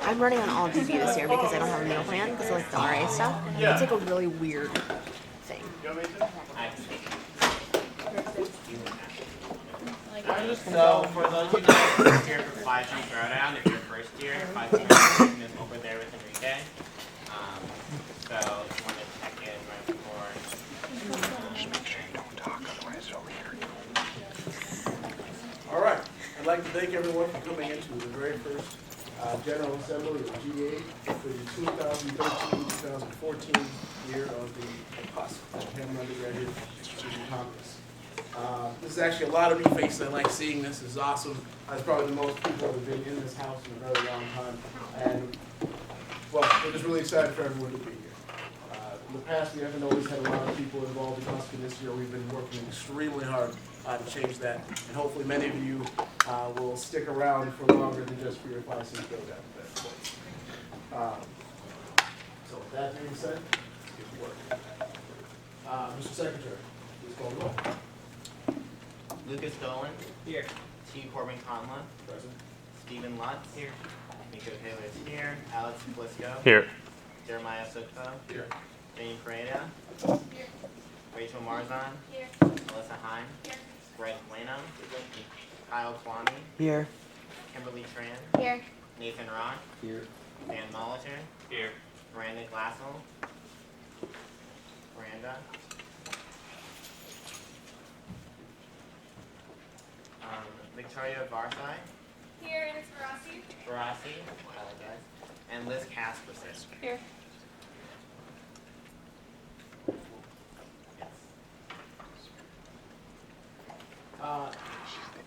I'm running on all DB this year because I don't have a meal plan because of like the RA stuff. It's like a really weird thing. So for those of you that are here for 5G Throwdown, if you're first year, 5G Throwdown is over there with Enrique. So if you want to check in right before. Just make sure you don't talk, otherwise you'll hear you. All right. I'd like to thank everyone for coming into the very first General Assembly of GA for the 2013-2014 year of the HUSC, Hamline Undergraduate Student Congress. This is actually a lot of new faces. I like seeing this. This is awesome. That's probably the most people that have been in this house in a very long time. And, well, we're just really excited for everyone to be here. In the past, we haven't always had a lot of people involved in HUSC, and this year we've been working extremely hard to change that. And hopefully many of you will stick around for longer than just for your 5 cent throwdown. So with that being said, let's get to work. Mr. Secretary, please call the roll. Lucas Dolan. Here. T. Corbin Conla. Present. Stephen Lutz. Here. Nico Taylor is here. Alex Blisco. Here. Jeremiah Sukpo. Here. Jane Pereira. Here. Rachel Marzon. Here. Melissa Heim. Here. Greg Plano. Kyle Kwame. Here. Kimberly Tran. Here. Nathan Rock. Here. Dan Molitor. Here. Miranda Glassell. Miranda. Victoria Varsai. Here, and it's Rossi. Barassi. Apologize. And Liz Casperson. Here. Yes.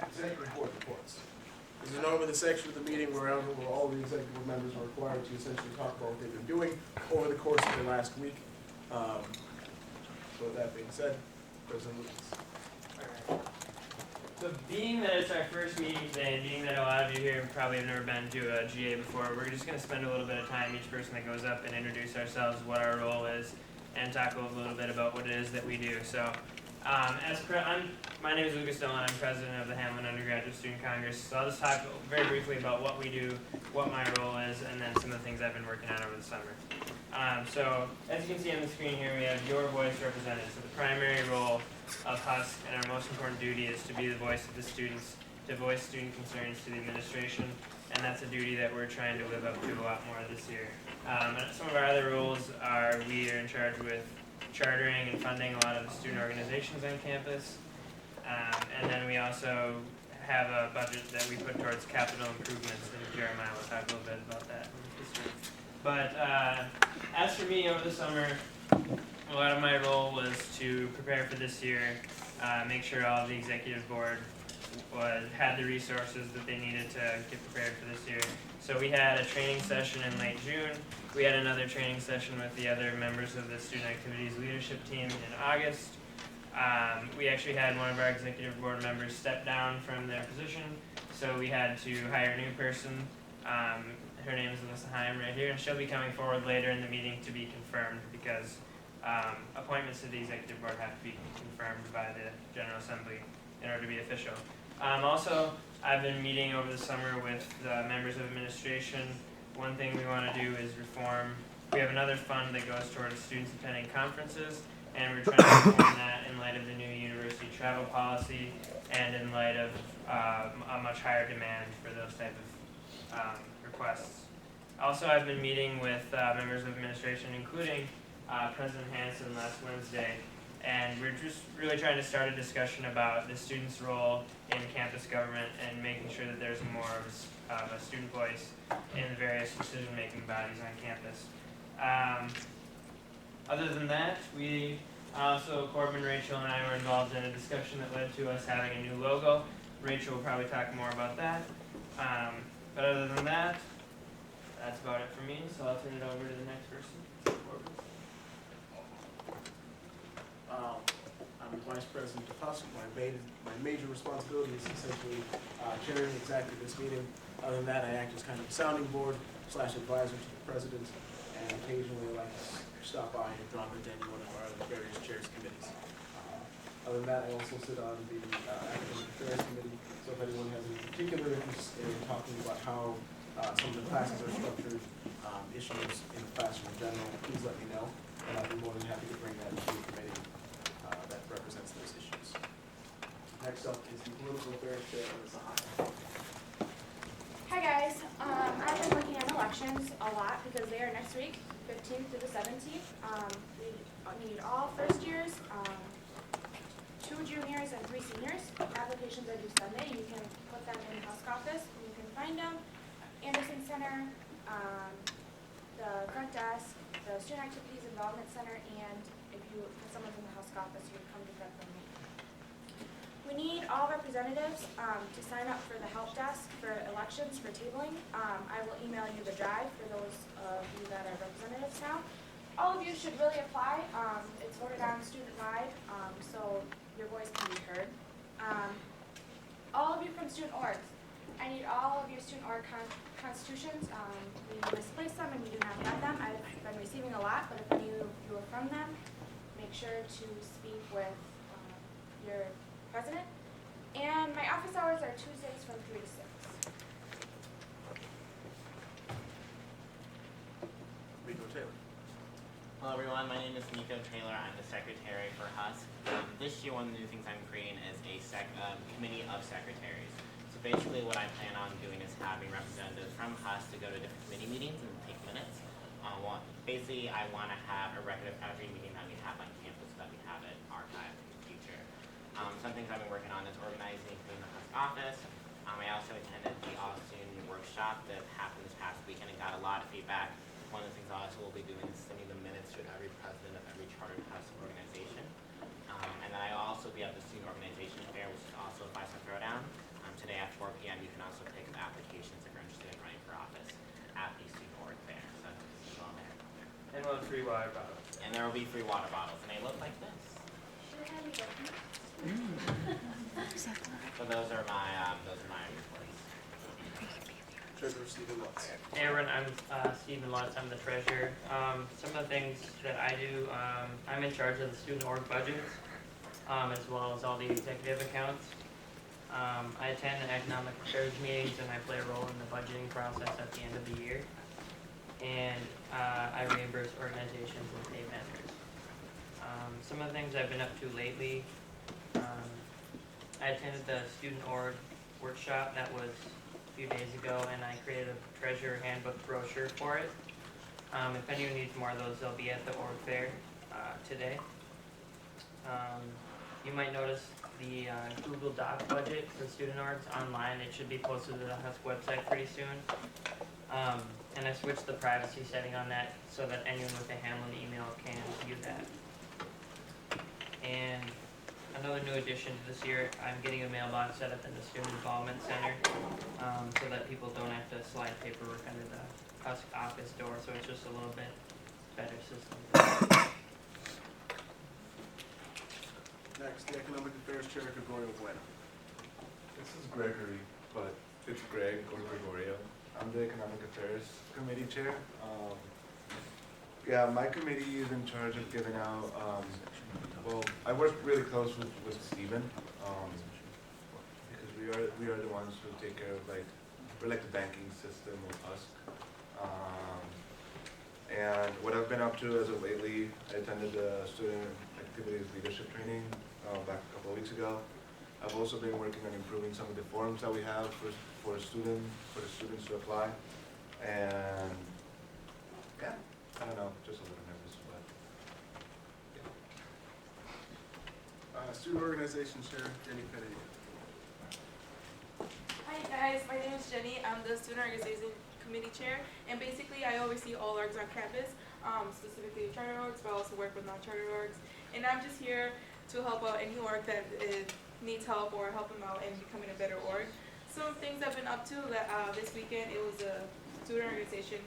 Executive board reports. This is normally the section of the meeting where all the executive board members are required to essentially talk about what they've been doing over the course of the last week. So with that being said, President Lucas. So being that it's our first meeting today, and being that a lot of you here probably have never been to a GA before, we're just going to spend a little bit of time, each person that goes up, and introduce ourselves, what our role is, and talk a little bit about what it is that we do. So my name is Lucas Dolan. I'm president of the Hamline Undergraduate Student Congress. So I'll just talk very briefly about what we do, what my role is, and then some of the things I've been working on over the summer. So as you can see on the screen here, we have your voice represented. So the primary role of HUSC and our most important duty is to be the voice of the students, to voice student concerns to the administration, and that's a duty that we're trying to live up to a lot more this year. Some of our other roles are we are in charge with chartering and funding a lot of the student organizations on campus, and then we also have a budget that we put towards capital improvements, and Jeremiah will talk a little bit about that. But as for me over the summer, a lot of my role was to prepare for this year, make sure all of the executive board had the resources that they needed to get prepared for this year. So we had a training session in late June. We had another training session with the other members of the student activities leadership team in August. We actually had one of our executive board members step down from their position, so we had to hire a new person. Her name is Melissa Heim right here, and she'll be coming forward later in the meeting to be confirmed because appointments to the executive board have to be confirmed by the General Assembly in order to be official. Also, I've been meeting over the summer with members of administration. One thing we want to do is reform. We have another fund that goes towards students attending conferences, and we're trying to reform that in light of the new university travel policy and in light of a much higher demand for those type of requests. Also, I've been meeting with members of administration, including President Hansen last Wednesday, and we're just really trying to start a discussion about the student's role in campus government and making sure that there's more of a student voice in the various decision-making bodies on campus. Other than that, Corbin, Rachel, and I were involved in a discussion that led to us having a new logo. Rachel will probably talk more about that. But other than that, that's about it for me, so I'll turn it over to the next person. Corbin. I'm the Vice President of HUSC. My major responsibility is essentially chairing exactly this meeting. Other than that, I act as kind of a sounding board / advisor to the President, and occasionally I like to stop by and drop into any one of our other various chairs committees. Other than that, I also sit on the Academic Affairs Committee, so if anyone has any particular interest in talking about how some of the classes are structured, issues in the classroom in general, please let me know, and I'll be more than happy to bring that to the committee that represents those issues. Next up is the Political Affairs Chair, Ms. Ahaya. Hi guys, I've been looking at elections a lot because they are next week, 15th through the 17th. We need all first years, 2 juniors and 3 seniors. Applications are due Sunday. You can put them in the HUSC office. You can find them. Anderson Center, the front desk, the Student Activities Involvement Center, and if someone's in the HUSC office, you can come to that from me. We need all representatives to sign up for the help desk for elections for tabling. I will email you the drive for those of you that are representatives now. All of you should really apply. It's voted on student-wide, so your voice can be heard. All of you from student orgs. I need all of your student org constitutions. We misplaced them and we do not have them. I've been receiving a lot, but if any of you are from them, make sure to speak with your president. And my office hours are Tuesdays from 3 to 6. Rico Taylor. Hello everyone, my name is Nico Taylor. I'm the secretary for HUSC. This year one of the new things I'm creating is a committee of secretaries. So basically what I plan on doing is having representatives from HUSC to go to different committee meetings and take minutes. Basically I want to have a record of every meeting that we have on campus so that we have it archived in the future. Some things I've been working on is organizing in the HUSC office. I also attended the All-Student Workshop that happened this past weekend and got a lot of feedback. One of the things I also will be doing is sending the minutes to every president of every chartered HUSC organization. And then I'll also be at the Student Organization Fair, which is also a 5-cent throwdown. Today at 4 p.m. you can also pick up applications if you're interested in running for office at the Student Org Fair. So see you all there. And we'll have free water bottles. And there will be free water bottles, and they look like this. So those are my reports. Treasurer Stephen Lutz. Hey everyone, I'm Stephen Lutz. I'm the treasurer. Some of the things that I do, I'm in charge of the student org budgets, as well as all the executive accounts. I attend the economic affairs meetings and I play a role in the budgeting process at the end of the year. And I reimburse organizations and pay vendors. Some of the things I've been up to lately, I attended the student org workshop that was a few days ago, and I created a treasurer handbook brochure for it. If anyone needs more of those, they'll be at the org fair today. You might notice the Google Doc budget for student orgs online. It should be posted to the HUSC website pretty soon. And I switched the privacy setting on that so that anyone with a Hamline email can view that. And another new addition to this year, I'm getting a mailbox set up in the Student Involvement Center so that people don't have to slide paperwork under the HUSC office door, so it's just a little bit better system. Next, the Economic Affairs Chair, Gregorio Bueno. This is Gregory, but it's Greg or Gregorio. I'm the Economic Affairs Committee Chair. Yeah, my committee is in charge of giving out, well, I work really close with Stephen, because we are the ones who take care of we're like the banking system of HUSC. And what I've been up to as of lately, I attended the Student Activities Leadership Training back a couple of weeks ago. I've also been working on improving some of the forms that we have for the students to apply. And yeah, I don't know, just a little nervous, but yeah. Student Organization Chair, Jenny Petty. Hi guys, my name is Jenny. I'm the Student Organization Committee Chair, and basically I oversee all orgs on campus, specifically charter orgs, but I also work with non-charter orgs. And I'm just here to help out any org that needs help or help them out in becoming a better org. Some things I've been up to this weekend, it was a Student Organization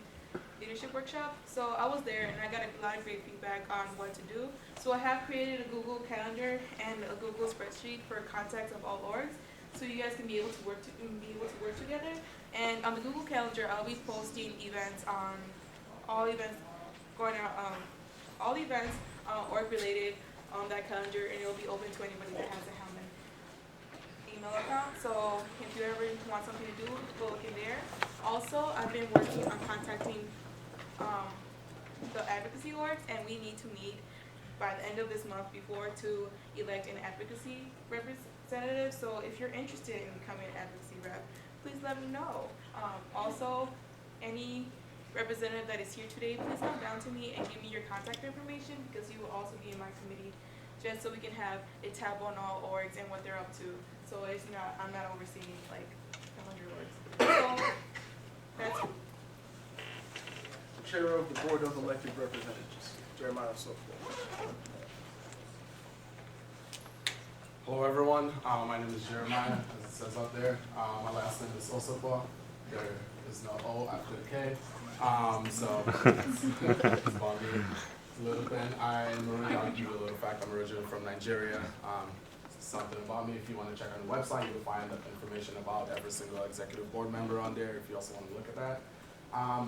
Leadership Workshop. So I was there and I got a lot of great feedback on what to do. So I have created a Google Calendar and a Google spreadsheet for contacts of all orgs, so you guys can be able to work together. And on the Google Calendar, I'll be posting events on all events going out, all events org related, on that calendar, and it'll be open to anybody that has a Hamline email account. So if you ever want something to do, go look in there. Also, I've been working on contacting the advocacy orgs, and we need to meet by the end of this month before to elect an advocacy representative. So if you're interested in becoming an advocacy rep, please let me know. Also, any representative that is here today, please come down to me and give me your contact information, because you will also be in my committee, just so we can have a tab on all orgs and what they're up to. So it's not, I'm not overseeing like 100 orgs. So that's it. Chair of the Board of Elected Representatives, Jeremiah Sokol. Hello everyone, my name is Jeremiah, as it says up there. My last name is Osokwa. There is no O after the K. So it's about me a little bit. I'll give you a little fact. I'm originally from Nigeria. Something about me, if you want to check on the website, you will find information about every single executive board member on there if you also want to look at that.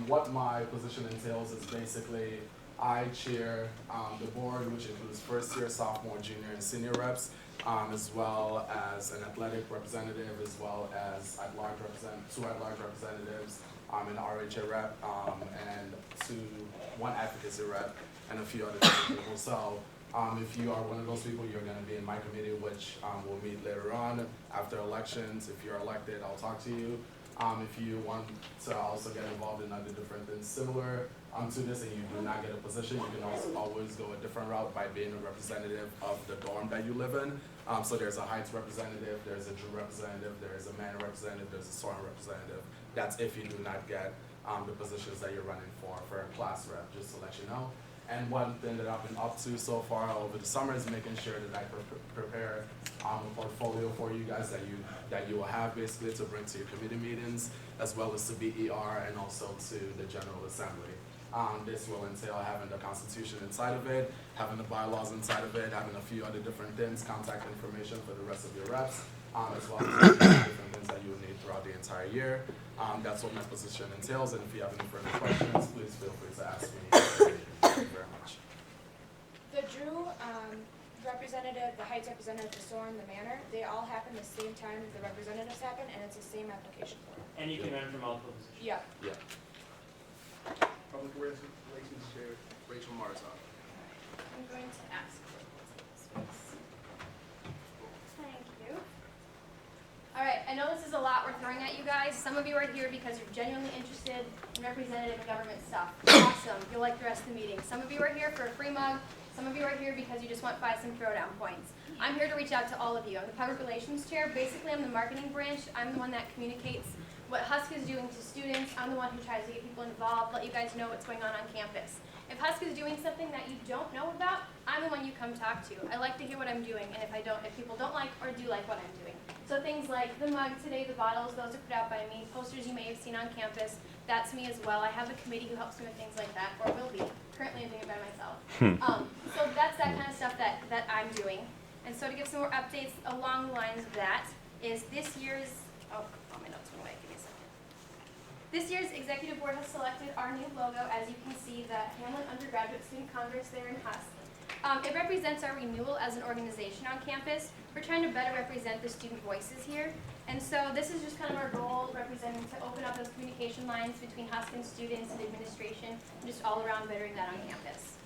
What my position entails is basically I chair the board, which includes first year, sophomore, junior, and senior reps, as well as an athletic representative, as well as two at-large representatives, an RHA rep, and one advocacy rep, and a few other people. So if you are one of those people, you're going to be in my committee, which we'll meet later on after elections. If you're elected, I'll talk to you. If you want to also get involved in other different things similar to this and you do not get a position, you can also always go a different route by being a representative of the dorm that you live in. So there's a Heights representative, there's a Drew representative, there's a Manor representative, there's a Soren representative. That's if you do not get the positions that you're running for a class rep, just to let you know. And one thing that I've been up to so far over the summer is making sure that I prepare a portfolio for you guys that you will have basically to bring to your committee meetings, as well as to BER and also to the General Assembly. This will entail having the Constitution inside of it, having the bylaws inside of it, having a few other different things, contact information for the rest of your reps, as well as different things that you will need throughout the entire year. That's what my position entails, and if you have any further questions, please feel free to ask me. Thank you very much. The Drew representative, the Heights representative, the Soren, the Manor, they all happen the same time the representatives happen, and it's the same application form. And you can run for multiple positions. Yeah. Yeah. Public Relations Chair Rachel Marzon. I'm going to ask for this space. Thank you. All right, I know this is a lot we're throwing at you guys. Some of you are here because you're genuinely interested in representative and government stuff. Awesome, you'll like the rest of the meeting. Some of you are here for a free mug. Some of you are here because you just want to buy some throwdown points. I'm here to reach out to all of you. I'm the Public Relations Chair. Basically, I'm the marketing branch. I'm the one that communicates what HUSC is doing to students. I'm the one who tries to get people involved, let you guys know what's going on campus. If HUSC is doing something that you don't know about, I'm the one you come talk to. I like to hear what I'm doing, and if people don't like or do like what I'm doing. So things like the mug today, the bottles, those are put out by me. Posters you may have seen on campus, that's me as well. I have a committee who helps me with things like that, or will be. Currently I'm doing it by myself. So that's that kind of stuff that I'm doing. And so to give some more updates along the lines of that is this year's, my notes went away, give me a second. This year's executive board has selected our new logo, as you can see, the Hamline Undergraduate Student Congress there in HUSC. It represents our renewal as an organization on campus. We're trying to better represent the student voices here. And so this is just kind of our goal, representing to open up those communication lines between HUSC and students and administration, and just all around bettering that on campus.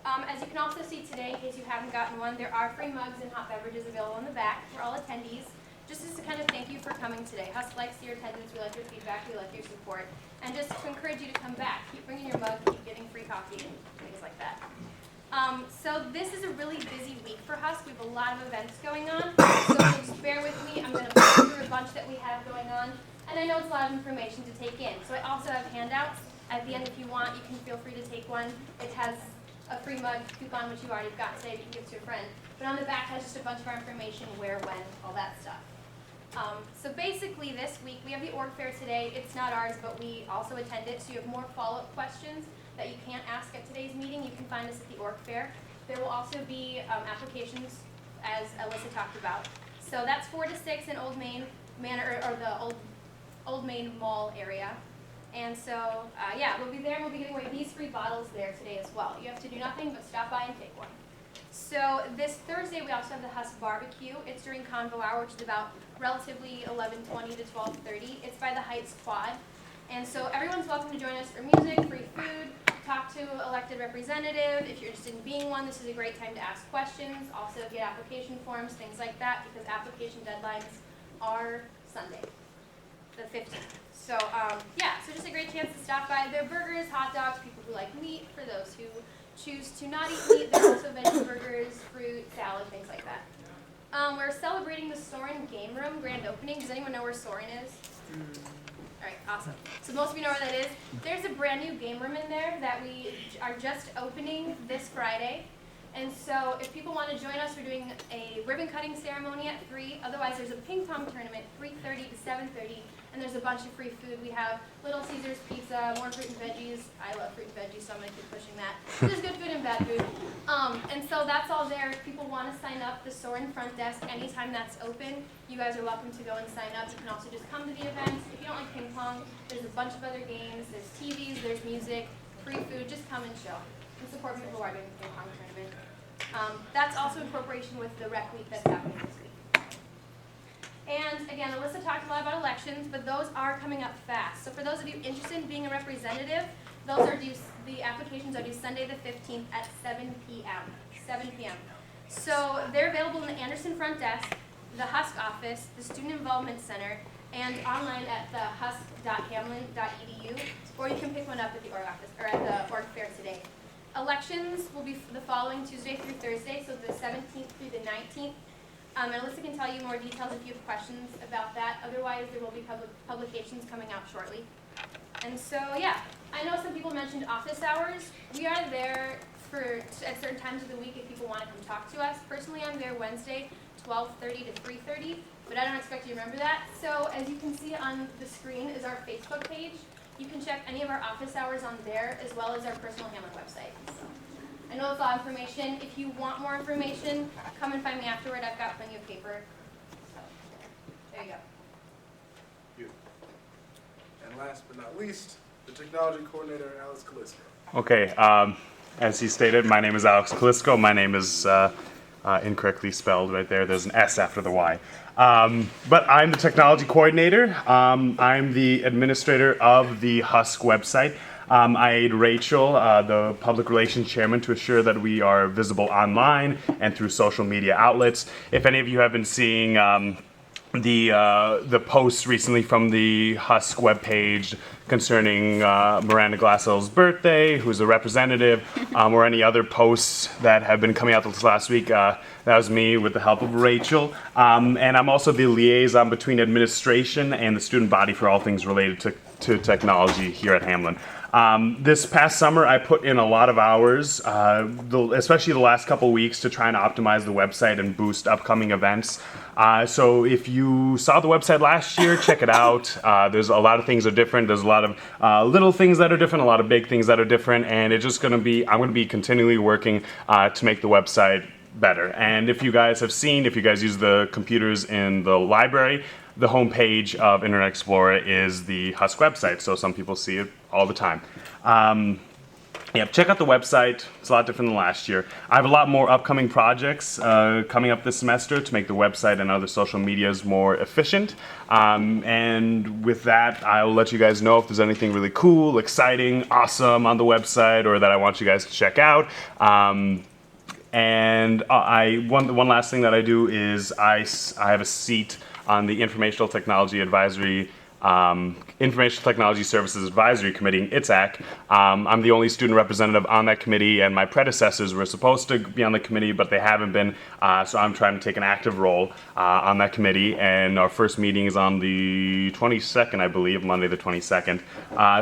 As you can also see today, in case you haven't gotten one, there are free mugs and hot beverages available in the back for all attendees. Just as a kind of thank you for coming today. HUSC likes your attendance, we like your feedback, we like your support. And just to encourage you to come back, keep bringing your mug, keep getting free coffee and things like that. So this is a really busy week for HUSC. We have a lot of events going on. So just bear with me. I'm going to go through a bunch that we have going on. And I know it's a lot of information to take in. So I also have handouts. At the end, if you want, you can feel free to take one. It has a free mug coupon, which you already got today, you can give to a friend. But on the back has just a bunch of our information, where, when, all that stuff. So basically this week, we have the org fair today. It's not ours, but we also attend it. So you have more follow-up questions that you can't ask at today's meeting. You can find us at the org fair. There will also be applications, as Alyssa talked about. So that's 4 to 6 in Old Main Manor, or the Old Main Mall area. And so, yeah, we'll be there. We'll be giving away these free bottles there today as well. You have to do nothing but stop by and take one. So this Thursday, we also have the HUSC barbecue. It's during convo hour, which is about relatively 11:20 to 12:30. It's by the Heights Quad. And so everyone's welcome to join us for music, free food, talk to elected representative. If you're interested in being one, this is a great time to ask questions. Also get application forms, things like that, because application deadlines are Sunday, the 15th. So yeah, so just a great chance to stop by. There are burgers, hot dogs, people who like meat, for those who choose to not eat meat. There's also veggie burgers, fruit, salad, things like that. We're celebrating the Soren Game Room grand opening. Does anyone know where Soren is? All right, awesome. So most of you know where that is. There's a brand new game room in there that we are just opening this Friday. And so if people want to join us, we're doing a ribbon cutting ceremony at 3. Otherwise, there's a ping pong tournament, 3:30 to 7:30. And there's a bunch of free food. We have Little Caesars pizza, more fruit and veggies. I love fruit and veggies, so I'm going to keep pushing that. There's good food and bad food. And so that's all there. If people want to sign up, the Soren front desk, anytime that's open, you guys are welcome to go and sign up. You can also just come to the events. If you don't like ping pong, there's a bunch of other games. There's TVs, there's music, free food. Just come and show and support people who are doing the ping pong tournament. That's also in cooperation with the rec week that's happening this week. And again, Alyssa talked a lot about elections, but those are coming up fast. So for those of you interested in being a representative, those are due, the applications are due Sunday the 15th at 7 p.m. 7 p.m. So they're available in the Anderson front desk, the HUSC office, the Student Involvement Center, and online at the husk.hamline.edu, or you can pick one up at the org office or at the org fair today. Elections will be the following Tuesday through Thursday, so the 17th through the 19th. And Alyssa can tell you more details if you have questions about that. Otherwise, there will be publications coming out shortly. And so, yeah, I know some people mentioned office hours. We are there at certain times of the week if people want to come talk to us. Personally, I'm there Wednesday, 12:30 to 3:30, but I don't expect you to remember that. So as you can see on the screen is our Facebook page. You can check any of our office hours on there, as well as our personal Hamline website. So I know it's a lot of information. If you want more information, come and find me afterward. I've got plenty of paper. So there you go. And last but not least, the technology coordinator, Alex Kalisko. Okay, as he stated, my name is Alex Kalisko. My name is incorrectly spelled right there. There's an S after the Y. But I'm the technology coordinator. I'm the administrator of the HUSC website. I aid Rachel, the public relations chairman, to assure that we are visible online and through social media outlets. If any of you have been seeing the posts recently from the HUSC webpage concerning Miranda Glassell's birthday, who's a representative, or any other posts that have been coming out this last week, that was me with the help of Rachel. And I'm also the liaison between administration and the student body for all things related to technology here at Hamline. This past summer, I put in a lot of hours, especially the last couple weeks, to try and optimize the website and boost upcoming events. So if you saw the website last year, check it out. There's a lot of things that are different. There's a lot of little things that are different, a lot of big things that are different, and it's just going to be, I'm going to be continually working to make the website better. And if you guys have seen, if you guys use the computers in the library, the homepage of Internet Explorer is the HUSC website, so some people see it all the time. Yeah, check out the website. It's a lot different than last year. I have a lot more upcoming projects coming up this semester to make the website and other social medias more efficient. And with that, I'll let you guys know if there's anything really cool, exciting, awesome on the website, or that I want you guys to check out. And one last thing that I do is I have a seat on the Informational Technology Services Advisory Committee, ITSAC. I'm the only student representative on that committee, and my predecessors were supposed to be on the committee, but they haven't been, so I'm trying to take an active role on that committee, and our first meeting is on the 22nd, I believe, Monday the 22nd.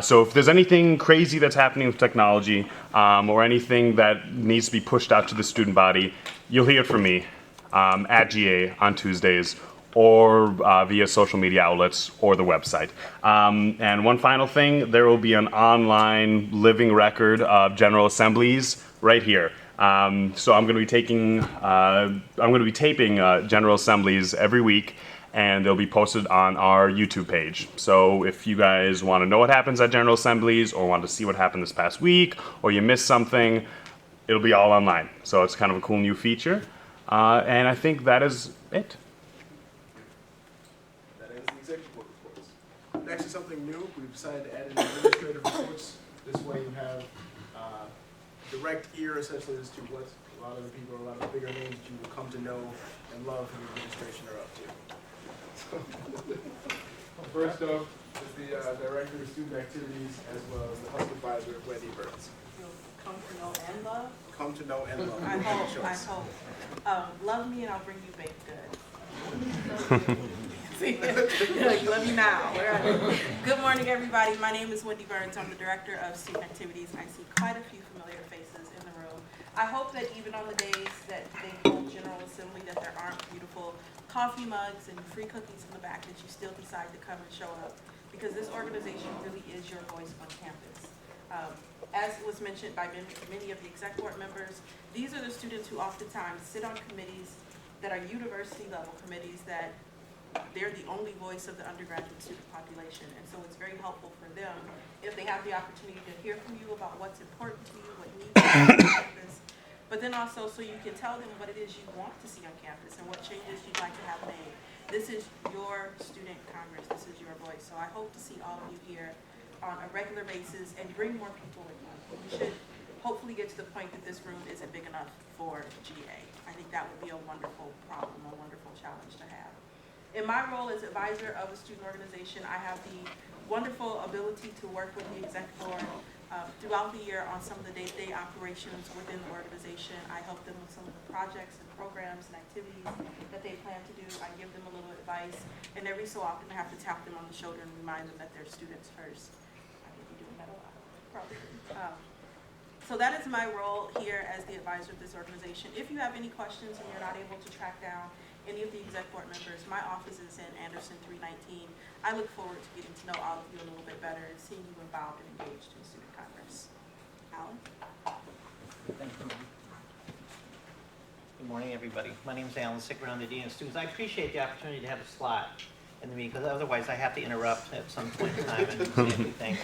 So if there's anything crazy that's happening with technology, or anything that needs to be pushed out to the student body, you'll hear it from me at GA on Tuesdays, or via social media outlets or the website. And one final thing, there will be an online living record of General Assemblies right here. So I'm going to be taping General Assemblies every week, and they'll be posted on our YouTube page. So if you guys want to know what happens at General Assemblies, or want to see what happened this past week, or you missed something, it'll be all online. So it's kind of a cool new feature. And I think that is it. That ends the executive board reports. Next is something new. We've decided to add in administrative reports. This way you have direct ear essentially as to what a lot of the people, a lot of the bigger names that you will come to know and love from the administration are up to. First up is the Director of Student Activities as well as the HUSC Advisor, Wendy Burns. Come to know and love. Come to know and love. I hope. Love me and I'll bring you baked goods. See, like, love you now. Good morning, everybody. My name is Wendy Burns. I'm the Director of Student Activities. I see quite a few familiar faces in the room. I hope that even on the days that they hold General Assembly, that there aren't beautiful coffee mugs and free cookies in the back, that you still decide to come and show up, because this organization really is your voice on campus. As was mentioned by many of the exec board members, these are the students who oftentimes sit on committees that are university level committees that they're the only voice of the undergraduate student population. And so it's very helpful for them if they have the opportunity to hear from you about what's important to you, what needs to be on campus, but then also so you can tell them what it is you want to see on campus and what changes you'd like to have made. This is your student congress. This is your voice. So I hope to see all of you here on a regular basis and bring more people with you. We should hopefully get to the point that this room isn't big enough for GA. I think that would be a wonderful problem, a wonderful challenge to have. In my role as advisor of a student organization, I have the wonderful ability to work with the exec board throughout the year on some of the day-to-day operations within the organization. I help them with some of the projects and programs and activities that they plan to do. I give them a little advice, and every so often I have to tap them on the shoulder and remind them that they're students first. I could be doing that a lot, probably. So that is my role here as the advisor of this organization. If you have any questions and you're not able to track down any of the exec board members, my office is in Anderson 319. I look forward to getting to know all of you a little bit better and seeing you involved and engaged in Student Congress. Alan? Thank you. Good morning, everybody. My name is Alan Sicker. I'm the Dean of Students. I appreciate the opportunity to have a slot in the meeting, because otherwise I have to interrupt at some point in time and say everything.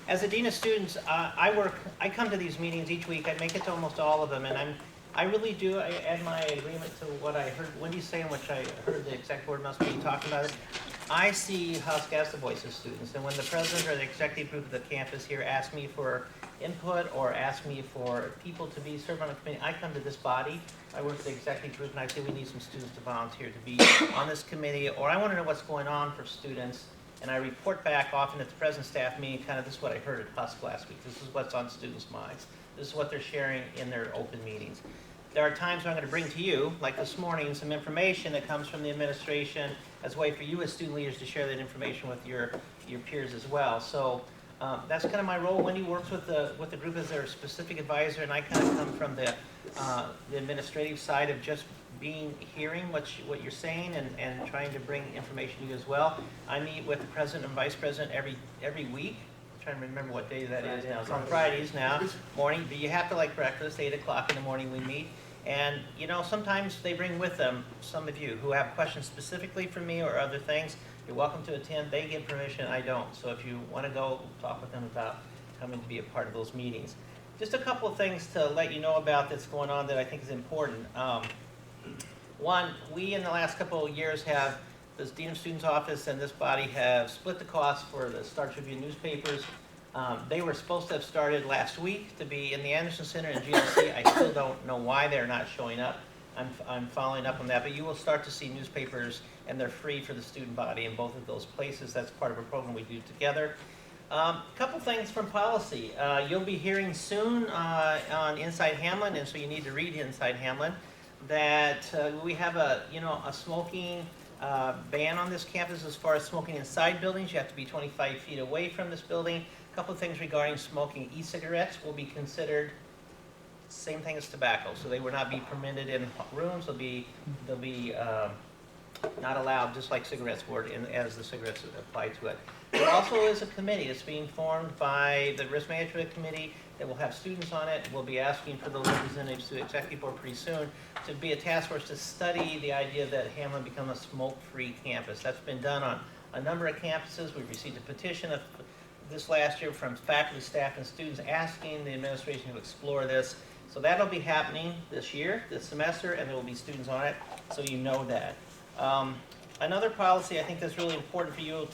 As a Dean of Students, I come to these meetings each week. I make it to almost all of them, and I really do. I add my agreement to what I heard Wendy say, which I heard the exec board must be talking about it. I see HUSC as the voice of students, and when the president or the executive group of the campus here asks me for input or ask me for people to be served on a committee, I come to this body. I work with the executive group, and I say we need some students to volunteer to be on this committee, or I want to know what's going on for students. And I report back often at the president staff meeting, kind of this is what I heard at HUSC last week. This is what's on students' minds. This is what they're sharing in their open meetings. There are times when I'm going to bring to you, like this morning, some information that comes from the administration as a way for you as student leaders to share that information with your peers as well. So that's kind of my role. Wendy works with the group as their specific advisor, and I kind of come from the administrative side of just hearing what you're saying and trying to bring information to you as well. I meet with the president and vice president every week. I'm trying to remember what day that is now. It's on Fridays now, morning. But you have to like breakfast, 8 o'clock in the morning we meet. And you know, sometimes they bring with them some of you who have questions specifically for me or other things. You're welcome to attend. They get permission, I don't. So if you want to go, talk with them about coming to be a part of those meetings. Just a couple of things to let you know about that's going on that I think is important. One, we in the last couple of years have, this Dean of Students office and this body have split the cost for the Star Tribune newspapers. They were supposed to have started last week to be in the Anderson Center and GLC. I still don't know why they're not showing up. I'm following up on that, but you will start to see newspapers, and they're free for the student body in both of those places. That's part of a program we do together. A couple things from policy. You'll be hearing soon on Inside Hamline, and so you need to read Inside Hamline, that we have a smoking ban on this campus as far as smoking inside buildings. You have to be 25 feet away from this building. A couple of things regarding smoking. E-cigarettes will be considered same thing as tobacco, so they will not be permitted in rooms. They'll be not allowed, just like cigarettes were, as the cigarettes apply to it. There also is a committee that's being formed by the Risk Management Committee that will have students on it. We'll be asking for those representatives to the executive board pretty soon to be a task force to study the idea that Hamline become a smoke-free campus. That's been done on a number of campuses. We've received a petition this last year from faculty, staff, and students asking the administration to explore this. So that'll be happening this year, this semester, and there will be students on it, so you know that. Another policy I think that's really important for you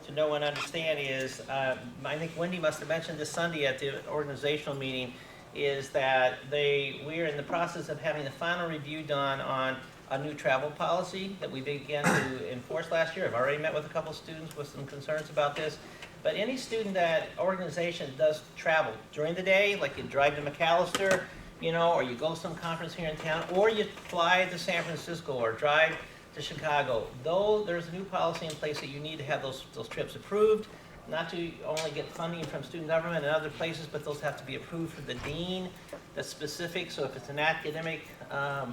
to know and understand is, I think Wendy must have mentioned this Sunday at the organizational meeting, is that we are in the process of having the final review done on a new travel policy that we began to enforce last year. I've already met with a couple students with some concerns about this. But any student that organization does travel during the day, like you drive to McAllister, you know, or you go to some conference here in town, or you fly to San Francisco or drive to Chicago, though there's a new policy in place that you need to have those trips approved, not to only get funding from student government and other places, but those have to be approved for the dean. That's specific, so if it's an academic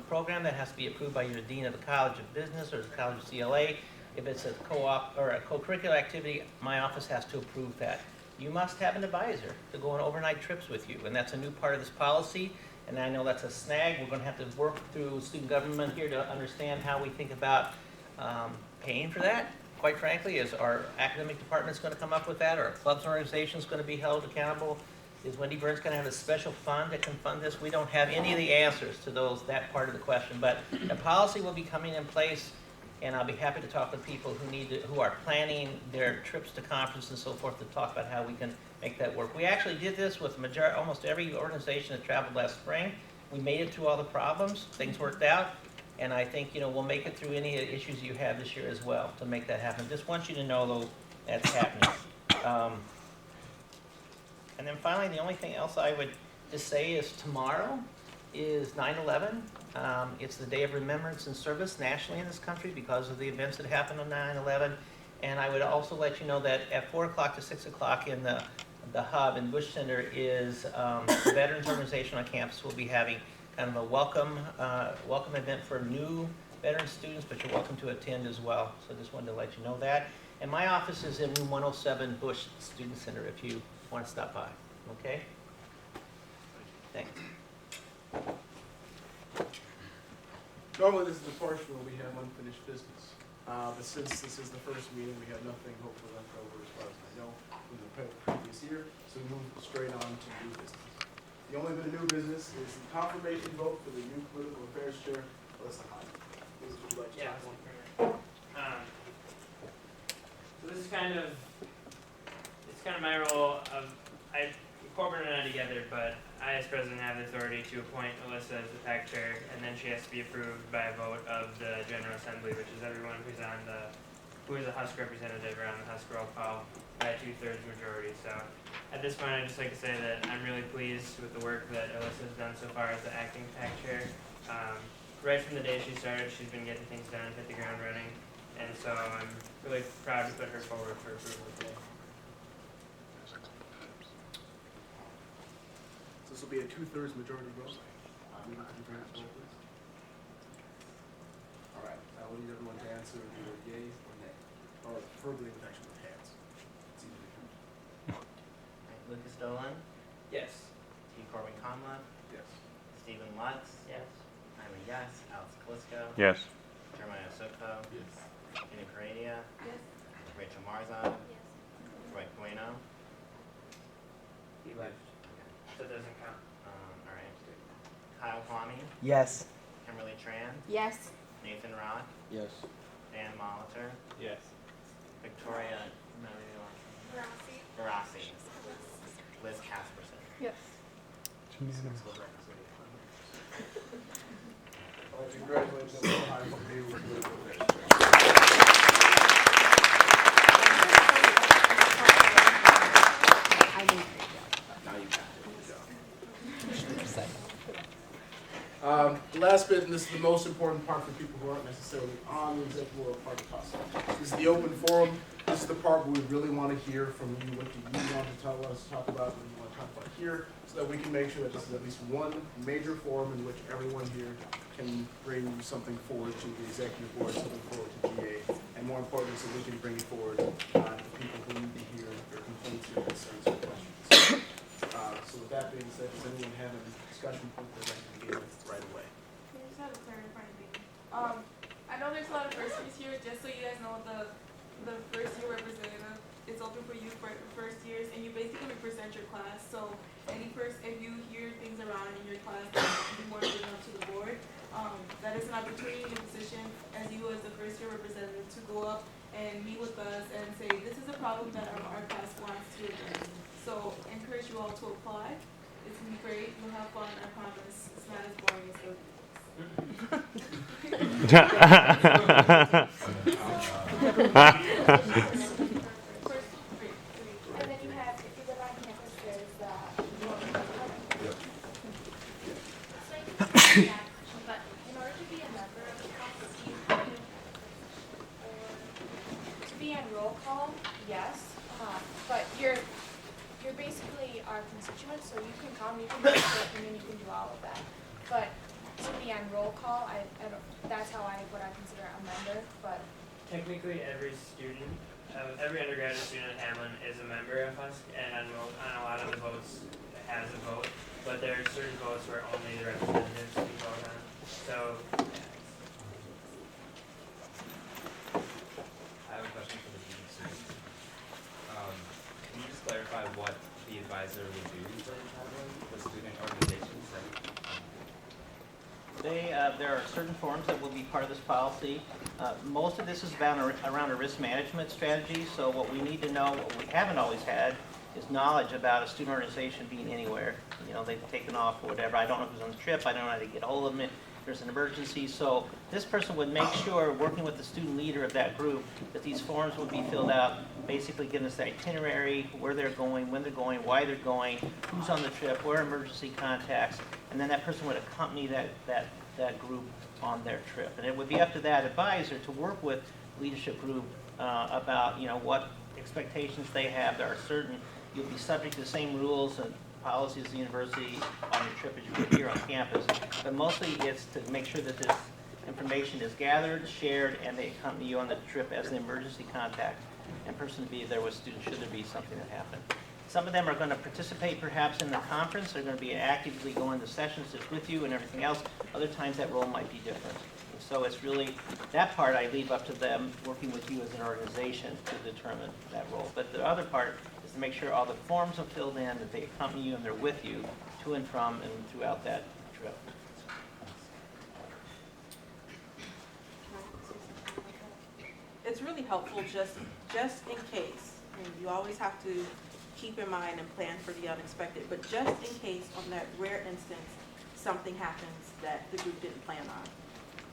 program, that has to be approved by your dean of the College of Business or the College of CLA. If it's a co-op or a co-curricular activity, my office has to approve that. You must have an advisor to go on overnight trips with you, and that's a new part of this policy. And I know that's a snag. We're going to have to work through student government here to understand how we think about paying for that. Quite frankly, is our academic department's going to come up with that, or our clubs and organizations going to be held accountable? Is Wendy Burns going to have a special fund that can fund this? We don't have any of the answers to that part of the question, but the policy will be coming in place, and I'll be happy to talk with people who are planning their trips to conferences and so forth to talk about how we can make that work. We actually did this with almost every organization that traveled last spring. We made it through all the problems. Things worked out. And I think, you know, we'll make it through any issues you have this year as well to make that happen. Just want you to know, though, that's happening. And then finally, the only thing else I would just say is tomorrow is 9/11. It's the day of remembrance and service nationally in this country because of the events that happened on 9/11. And I would also let you know that at 4 o'clock to 6 o'clock in the hub in Bush Center is the Veterans Organization on campus will be having kind of a welcome event for new veteran students, but you're welcome to attend as well. So just wanted to let you know that. And my office is in room 107 Bush Student Center if you want to stop by. Okay? Thanks. Normally this is the portion where we have unfinished business. But since this is the first meeting, we have nothing hopefully left over as far as I know from the previous year. So we move straight on to new business. The only bit of new business is the confirmation vote for the new political affairs chair, Alyssa Hyde. Would you like to Yeah. talk one? So this is kind of my role of, Corbin and I together, but I as president have the authority to appoint Alyssa as the PAC chair, and then she has to be approved by a vote of the General Assembly, which is everyone who is a HUSC representative around the HUSC roll call by a 2/3 majority. So at this point, I'd just like to say that I'm really pleased with the work that Alyssa's done so far as the acting PAC chair. Right from the day she started, she's been getting things done, hit the ground running, and so I'm really proud to put her forward for approval today. So this will be a 2/3 majority vote. All right, I will need everyone to answer either yay or nay, or preferably with actually with hands. It's easy to do. Lucas Dolan, Yes. T. Corbin Conlon, Yes. Stephen Lutz, Yes. I'm a yes, Alex Kalisko, Yes. Jeremiah Sokko, Yes. Ina Paradia, Yes. Rachel Marzon, Yes. Roy Bueno, He left. So it doesn't count. alright, Kyle Kwame, Yes. Kimberly Tran, Yes. Nathan Rock, Yes. Dan Molitor, Yes. Victoria Barassi, Liz Casperson. Yes. All right, congratulations on the high for being with political affairs. I need Now you got it. The last bit, and this is the most important part for people who aren't necessarily on the executive board part of HUSC. This is the open forum. This is the part where we really want to hear from you. What do you want to tell us, talk about, what you want to talk about here, so that we can make sure that this is at least one major forum in which everyone here can bring something forward to the executive board, something forward to GA, and more importantly, so we can bring it forward to people who need to hear their complaints, their concerns, their questions. So with that being said, does anyone have any discussion point they'd like to begin with right away? I just have a clarifying thing. I know there's a lot of first years here, just so you guys know, the first year representative is open for you for first years, and you basically represent your class. So if you hear things around someone in your class that you want to bring up to the board, that is an opportunity and position as you as the first year representative to go up and meet with us and say, this is a problem that our class wants to address. So encourage you all to apply. It's gonna be great. You'll have fun. I promise. It's not as boring as And then you have, if you live on campus, there's the. But in order to be a member of the HUSC, or to be on roll call, yes, but you're basically our constituent, so you can come, you can make your opinion, you can do all of that. But to be on roll call, I don't, that's how what I consider a member, but. Technically, every student, every undergraduate student at Hamline is a member of HUSC, and on a lot of the votes has a vote, but there are certain votes where only the representatives can vote on. So, I have a question for the dean students. Can you just clarify what the advisor would do for the student organizations? There are certain forms that will be part of this policy. Most of this is around a risk management strategy, so what we need to know, what we haven't always had, is knowledge about a student organization being anywhere. You know, they've taken off or whatever. I don't know who's on the trip. I don't know how to get hold of them if there's an emergency. So this person would make sure, working with the student leader of that group, that these forms would be filled out, basically giving us the itinerary, where they're going, when they're going, why they're going, who's on the trip, where emergency contacts, and then that person would accompany that group on their trip. And it would be up to that advisor to work with leadership group about, you know, what expectations they have. There are certain, you'll be subject to the same rules and policies of the university on your trip as you would here on campus. But mostly it's to make sure that this information is gathered, shared, and they accompany you on the trip as an emergency contact and person to be there with students should there be something that happened. Some of them are going to participate perhaps in the conference. They're going to be actively going to sessions just with you and everything else. Other times that role might be different. And so it's really, that part I leave up to them working with you as an organization to determine that role. But the other part is to make sure all the forms are filled in, that they accompany you and they're with you to and from and throughout that trip. It's really helpful just in case, and you always have to keep in mind and plan for the unexpected, but just in case on that rare instance something happens that the group didn't plan on.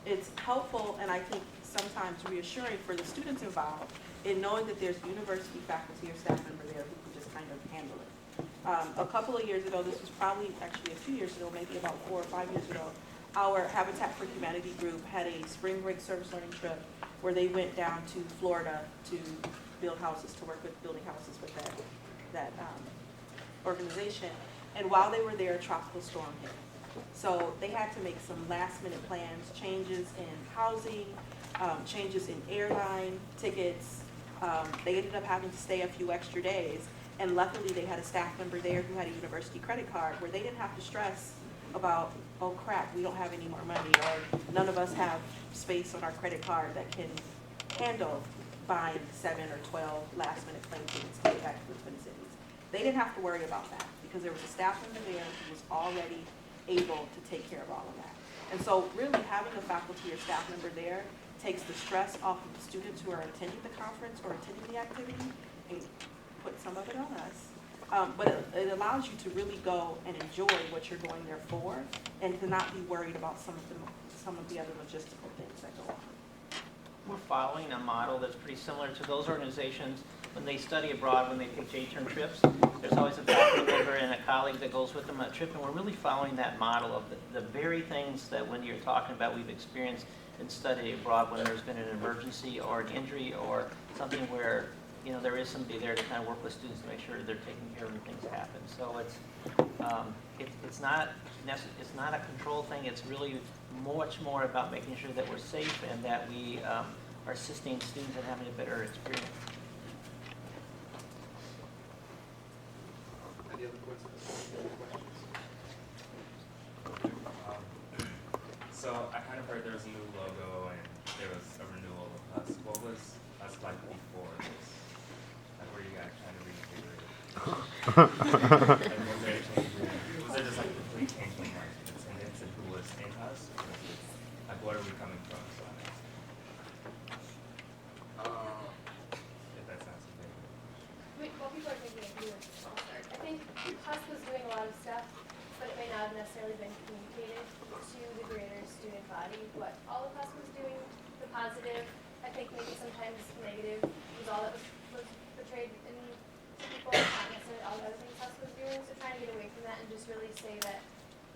It's helpful and I think sometimes reassuring for the students involved in knowing that there's university faculty or staff member there who can just kind of handle it. A couple of years ago, this was probably actually a few years ago, maybe about 4 or 5 years ago, our Habitat for Humanity group had a spring break service learning trip where they went down to Florida to build houses, to work with building houses with that organization. And while they were there, a tropical storm hit. So they had to make some last minute plans, changes in housing, changes in airline tickets. They ended up having to stay a few extra days. And luckily they had a staff member there who had a university credit card where they didn't have to stress about, oh crap, we don't have any more money, or none of us have space on our credit card that can handle buying 7 or 12 last minute plane tickets to get back to the Twin Cities. They didn't have to worry about that because there was a staff member there who was already able to take care of all of that. And so really having a faculty or staff member there takes the stress off of the students who are attending the conference or attending the activity and put some of it on us. But it allows you to really go and enjoy what you're going there for and to not be worried about some of the other logistical things that go on. We're following a model that's pretty similar to those organizations when they study abroad, when they take J-term trips. There's always a faculty member and a colleague that goes with them on a trip, and we're really following that model of the very things that when you're talking about we've experienced in study abroad when there's been an emergency or an injury or something where there is somebody there to kind of work with students to make sure they're taking care of when things happen. So it's not a control thing. It's really much more about making sure that we're safe and that we are assisting students and having a better experience. Any other questions? So I kind of heard there was a new logo and there was a renewal of HUSC. What was HUSC like before this? Like, were you guys trying to refigure it? Like, was there just like complete change? embody what all of HUSC was doing. The positive, I think maybe sometimes negative, was all that was portrayed in to people, not necessarily all the other things HUSC was doing. So trying to get away from that and just really say that,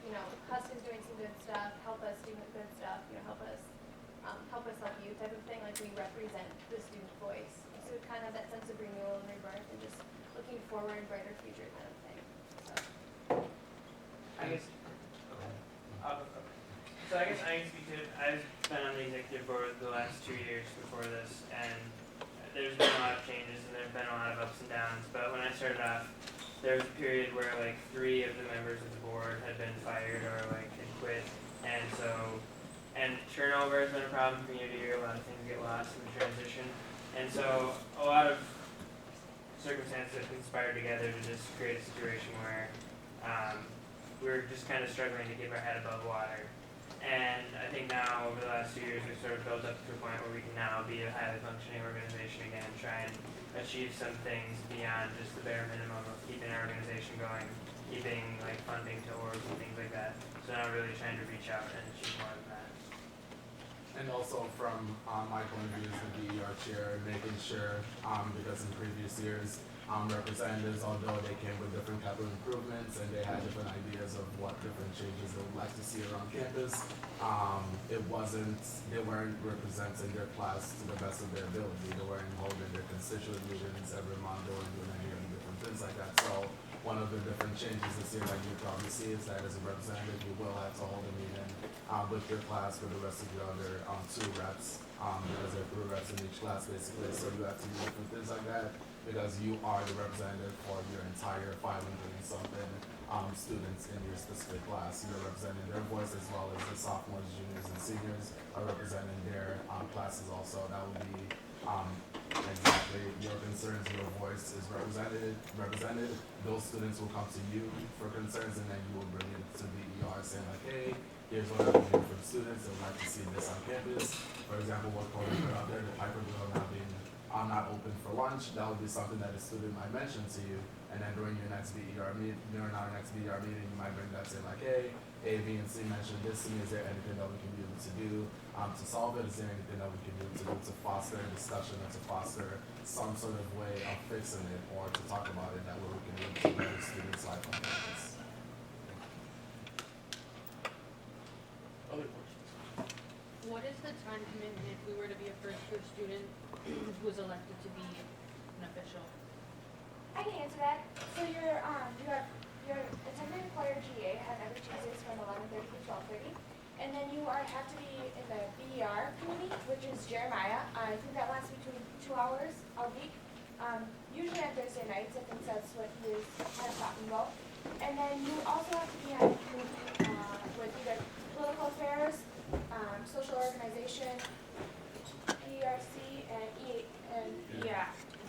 you know, HUSC is doing some good stuff, help us do good stuff, you know, help us help you type of thing, like we represent the student voice. So it kind of that sense of renewal and rebirth and just looking forward, brighter future kind of thing. So. I guess. So I guess I can speak to it. I've been on the executive board the last 2 years before this, and there's been a lot of changes and there's been a lot of ups and downs. But when I started off, there was a period where like 3 of the members of the board had been fired or like had quit, and so turnover has been a problem from year to year. A lot of things get lost in the transition, and so a lot of circumstances have conspired together to just create a situation where we're just kind of struggling to keep our head above water. And I think now, over the last 2 years, we've sort of built up to a point where we can now be a highly functioning organization again, try and achieve some things beyond just the bare minimum of keeping our organization going, keeping like funding to orgs and things like that. So now really trying to reach out and achieve more than that. And also from my point of view as the DER chair, making sure, because in previous years, representatives, although they came with different capital improvements and they had different ideas of what different changes they would like to see around campus, they weren't representing their class to the best of their ability. They weren't holding their constituent meetings every month or doing any of the different things like that. So one of the different changes this year that you probably see is that as a representative, you will have to hold a meeting with your class for the rest of your other 2 reps, because there are 3 reps in each class basically, so you have to do different things like that because you are the representative for your entire 500 and something students in your specific class. You're representing their voice as well as the sophomores, juniors, and seniors are representing their classes also. That would be exactly your concerns, your voice is represented. Those students will come to you for concerns, and then you will bring it to DER saying like, hey, here's what I've been doing for the students. They would like to see this on campus. For example, what Cody put out there, the Piper Grill now being not open for lunch. That would be something that a student might mention to you, and then during your next DER meeting, you might bring that saying like, hey, A, B, and C mentioned this to me. Is there anything that we can be able to do to solve it? Is there anything that we can do to foster a discussion or to foster some sort of way of fixing it or to talk about it that way we can be able to better students' life on campus? Other questions? What is the time commitment if we were to be a first-year student who was elected to be an official? I can answer that. So your attendant choir GA have every Tuesdays from 11:30 to 12:30, and then you have to be in the BER committee, which is Jeremiah. I think that lasts between 2 hours a week. Usually on Thursday nights. I think that's what he was kind of talking about. And then you also have to be on a committee with either political affairs, social organization, PRC, and EAC.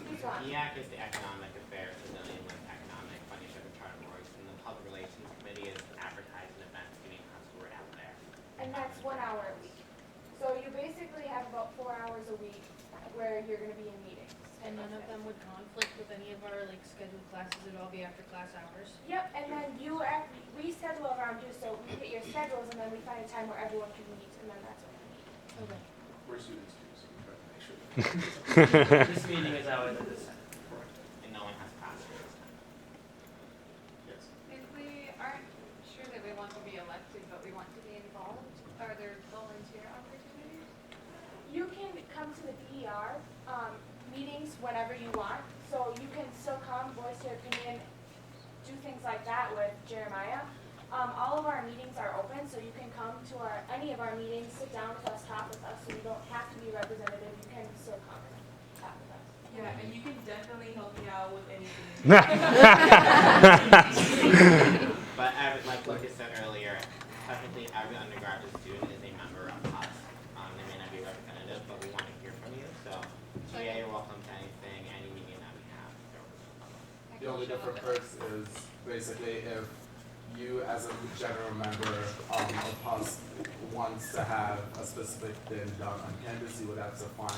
EAC is the Economic Affairs Pavilion with Economic Funding of Charter Orgs, and the Public Relations Committee is advertising events, getting HUSC word out there. And that's 1 hour a week. So you basically have about 4 hours a week where you're going to be in meetings. And none of them would conflict with any of our like scheduled classes. It'd all be after class hours. Yep, and then we schedule around you, so we get your schedules, and then we find a time where everyone can meet, and then that's when we meet. Okay. We're students too, so we try to make sure. This meeting is always at this time. And no one has passed for this time. Yes. If we aren't sure that we want to be elected, but we want to be involved, are there volunteer opportunities? You can come to the DER meetings whenever you want, so you can still come, voice your opinion, do things like that with Jeremiah. All of our meetings are open, so you can come to any of our meetings, sit down with us, talk with us, so you don't have to be representative, you can still come and talk with us. Yeah, and you can definitely help me out with anything. But like Lucas said earlier, technically every undergraduate student is a member of HUSC. They may not be representative, but we want to hear from you. So GA, you're welcome to anything, any meeting that we have. The only different perks is basically if you as a general member of HUSC wants to have a specific thing done on campus, you would have to find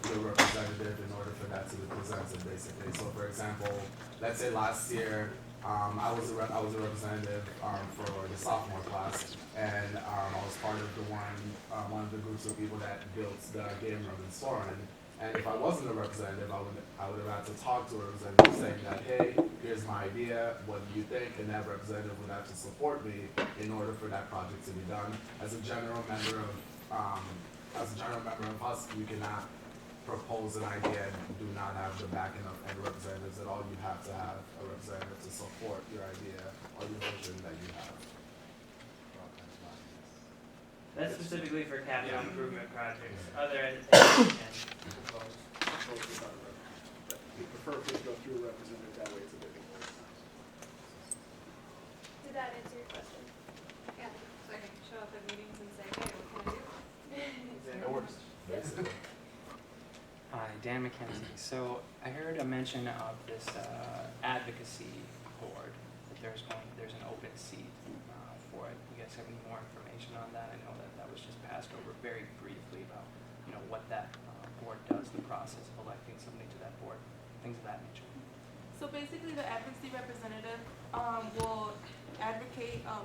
your representative in order for that to be presented, basically. So, for example, let's say last year I was a representative for the sophomore class, and I was part of the one of the groups of people that built the game room in Soren. And if I wasn't a representative, I would have had to talk to a representative saying that, hey, here's my idea, what do you think? And that representative would have to support me in order for that project to be done. As a general member of HUSC, you cannot propose an idea and do not have the backing of any representatives at all. You have to have a representative to support your idea or your vision that you have. That's specifically for capital improvement projects. Other things you can propose. We prefer to go through a representative, that way it's a bit more. Did that answer your question? Yeah, so I can show up at meetings and say, hey, what can I do? It works, basically. Hi, Dan McKenzie. So I heard a mention of this advocacy board, that there's an open seat for it. You guys have any more information on that? I know that was just passed over very briefly about, what that board does, the process of electing somebody to that board, things of that nature. So basically, the advocacy representative will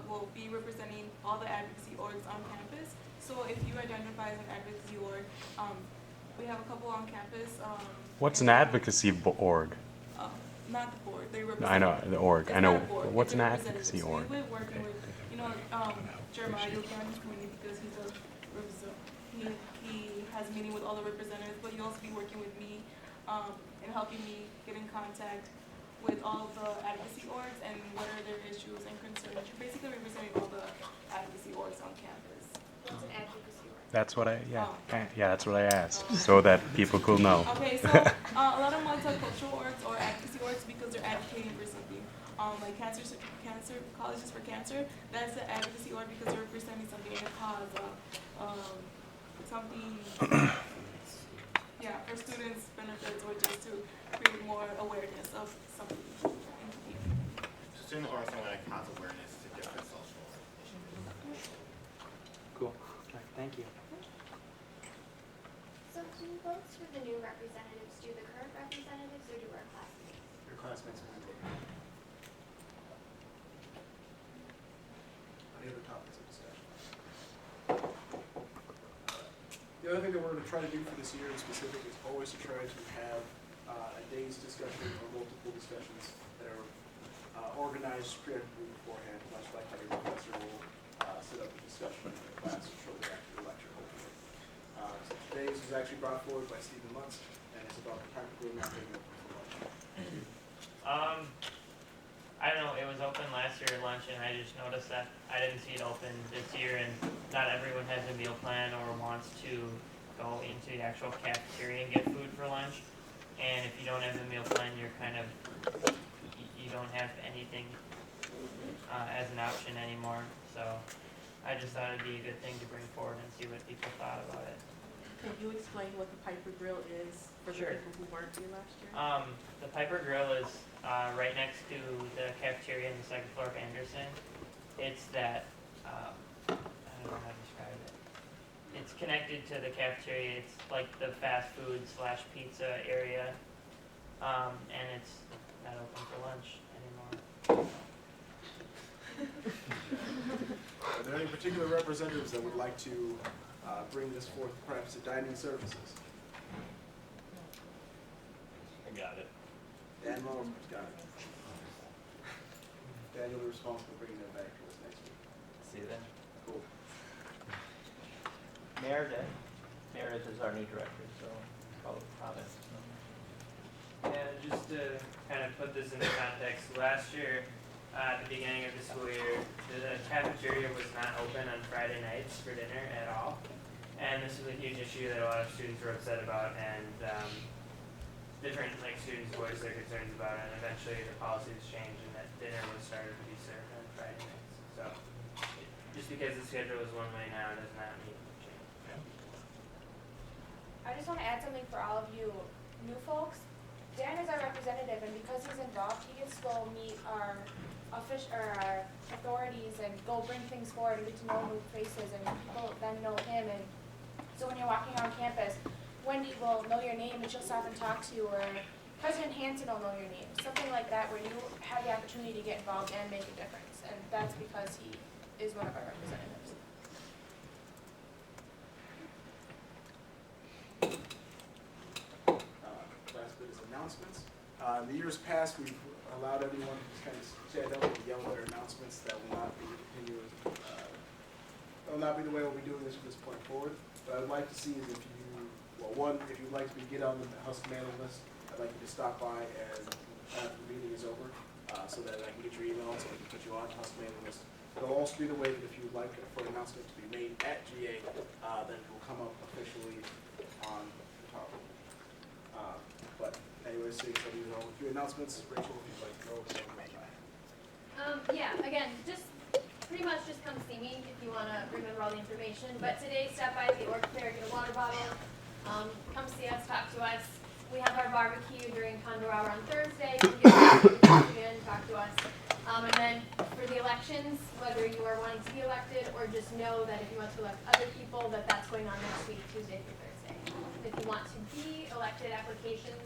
will be representing all the advocacy orgs on campus. So if you identify as an advocacy org, we have a couple on campus. What's an advocacy org? Not the board. They represent. I know the org. It's I know. not a board. What's It's an a representative. advocacy So org? we've been working with, Jeremiah, you'll be on his committee because he's a he has a meeting with all the representatives, but you'll also be working with me and helping me get in contact with all the advocacy orgs and what are their issues and concerns. You're basically representing all the advocacy orgs on campus. What's an advocacy org? That's what that's what I asked, so that people could know. Okay, so a lot of multicultural orgs or advocacy orgs because they're advocating for something. Like cancer colleges for cancer, that's the advocacy org because they're representing something in a cause, something, for students' benefits or just to create more awareness of something in the community. Student orgs want to cause awareness to different social issues. Cool. All right, thank you. So do votes for the new representatives do the current representatives or do our classmates? Your classmates can vote. Any other topics of discussion? The other thing that we're going to try to do for this year in specific is always to try to have a day's discussion or multiple discussions that are organized preemptively beforehand, much like how your professor will set up a discussion in the class shortly after the lecture, hopefully. So today's was actually brought forward by Stephen Muntz, and it's about the time program being open for lunch. I don't know, it was open last year at lunch and I just noticed that I didn't see it open this year and not everyone has a meal plan or wants to go into the actual cafeteria and get food for lunch. And if you don't have a meal plan, you're kind of, you don't have anything as an option anymore. So I just thought it'd be a good thing to bring forward and see what people thought about it. Can you explain what the Piper Grill is for the people who weren't here last year? The Piper Grill is right next to the cafeteria in the second floor of Anderson. It's that, I don't know how to describe it. It's connected to the cafeteria. It's like the fast food / pizza area. And it's not open for lunch anymore. Are there any particular representatives that would like to bring this forth, perhaps to dining services? I got it. Dan Mullen's got it. Dan, you'll be responsible for bringing that back to us next week. See you then. Cool. Meredith is our new director, so public comments. Yeah, just to kind of put this into context, last year, at the beginning of the school year, the cafeteria was not open on Friday nights for dinner at all. And this was a huge issue that a lot of students were upset about, and different students voiced their concerns about it, and eventually the policies changed and that dinner was started to be served on Friday nights. So just because the schedule is one way now does not mean it will change. I just want to add something for all of you new folks. Dan is our representative, and because he's involved, he gets to go meet our our authorities and go bring things forward and get to know new faces and people then know him. And so when you're walking around campus, Wendy will know your name and she'll stop and talk to you, or President Hanson will know your name, something like that, where you have the opportunity to get involved and make a difference. And that's because he is one of our representatives. Last bit is announcements. In the years past, we've allowed everyone to kind of stand up and yell their announcements. That will not be continuing. That will not be the way we'll be doing this from this point forward. What I'd like to see is if you, well, one, if you'd like to get on the HUSC mailing list, I'd like you to stop by and after the meeting is over, so that I can get your email, so I can put you on HUSC mailing list. It'll also be the way that if you'd like for an announcement to be made at GA, then it will come up officially on the top. But anyways, seeing some of you know a few announcements. Rachel, if you'd like to go, so Yeah, again, just pretty much just come see me if you want to remember all the information. But today, stop by the org fair, get a water bottle, come see us, talk to us. We have our barbecue during Condor Hour on Thursday. You can get again, talk to us. And then for the elections, whether you are wanting to be elected or just know that if you want to elect other people, that that's going on next week, Tuesday through Thursday. If you want to be elected, applications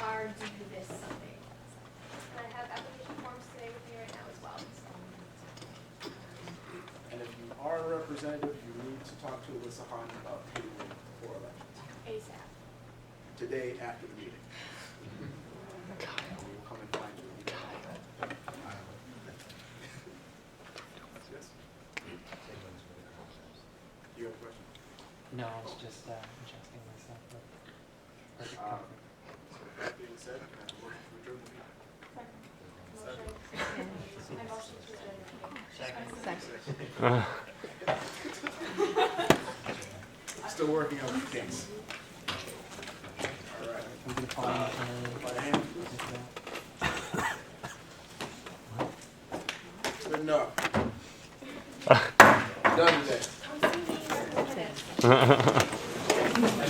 are due this Sunday. And I have application forms today with me right now as well. and if you are a representative, you need to talk to Alyssa Hahn about tabling for elections. ASAP. Today after the meeting. We will come and find you. Yes? You have a question? No, it's just adjusting myself. But perfect So comfort. that being said, can I have a motion to adjourn the meeting? I motion to adjourn the meeting. Still working on the kinks. All right. I'm gonna call you, By hand. Good enough. Done today. Come see me.